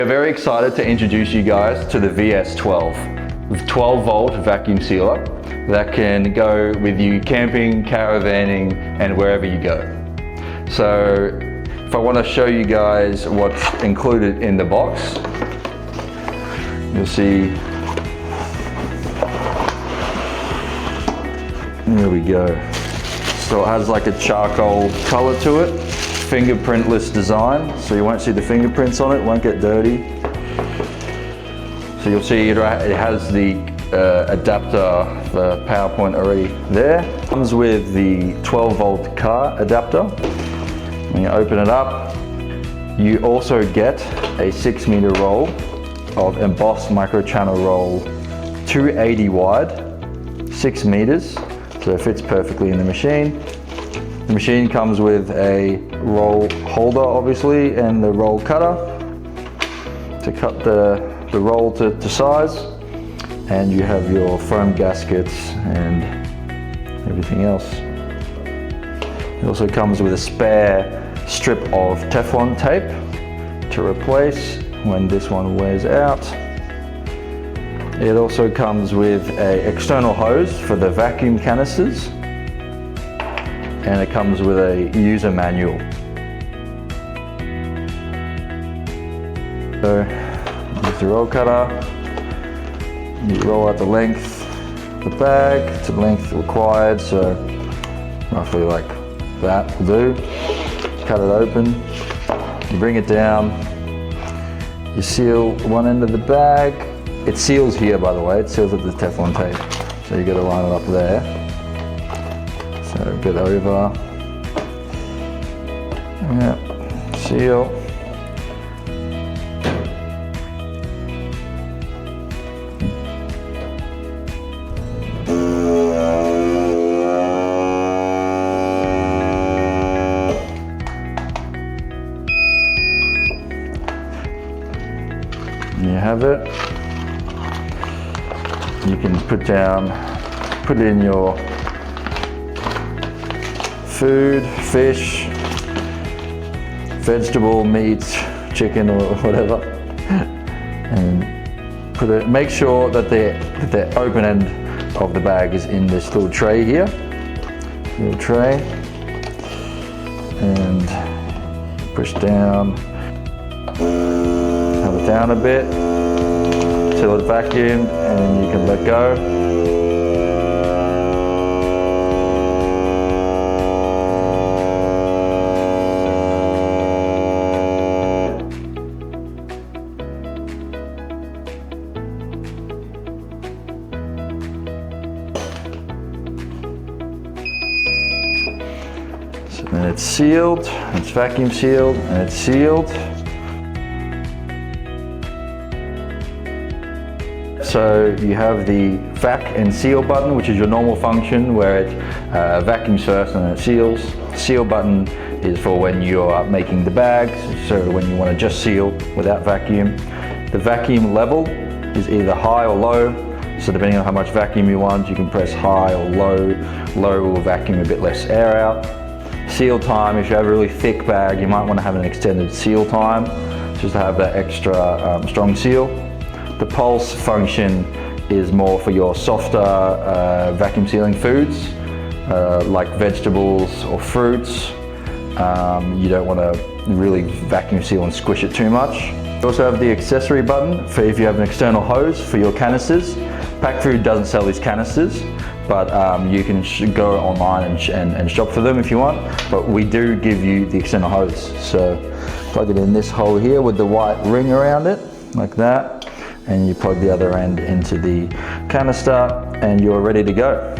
We're very excited to introduce you guys to the VS12, with 12-volt vacuum sealer that can go with you camping, caravanning, and wherever you go. So if I want to show you guys what's included in the box, you'll see, there we go. So it has like a charcoal color to it, fingerprintless design, so you won't see the fingerprints on it, won't get dirty. So you'll see it has the adapter, the power point already there. Comes with the 12-volt car adapter. When you open it up, you also get a 6-meter roll of embossed microchannel roll, 280 wide, 6 meters, so it fits perfectly in the machine. The machine comes with a roll holder, obviously, and the roll cutter to cut the roll to size, and you have your foam gaskets and everything else. It also comes with a spare strip of Teflon tape to replace when this one wears out. It also comes with an external hose for the vacuum canisters, and it comes with a user manual. So with the roll cutter, you roll out the length of the bag to the length required, so roughly like that will do. Cut it open, you bring it down, you seal one end of the bag. It seals here, by the way, it seals with the Teflon tape, so you got to line it up there. So a bit over, yeah, seal. And you have it. You can put it in your food, fish, vegetable, meat, chicken or whatever, and put it. Make sure that the open end of the bag is in this little tray here, little tray, and push down. Have it down a bit, till it's vacuumed, and you can let go. So then it's sealed, it's vacuum sealed, and it's sealed. So you have the vac and seal button, which is your normal function where it vacuums first and then it seals. Seal button is for when you're making the bags, so when you want to just seal without vacuum. The vacuum level is either high or low, so depending on how much vacuum you want, you can press high or low. Low will vacuum a bit less air out. Seal time, if you have a really thick bag, you might want to have an extended seal time, just to have that extra strong seal. The pulse function is more for your softer vacuum sealing foods, like vegetables or fruits. You don't want to really vacuum seal and squish it too much. You also have the accessory button for if you have an external hose for your canisters. Pack Food doesn't sell these canisters, but you can go online and shop for them if you want. But we do give you the external hose. So plug it in this hole here with the white ring around it, like that. And you plug the other end into the canister and you're ready to go.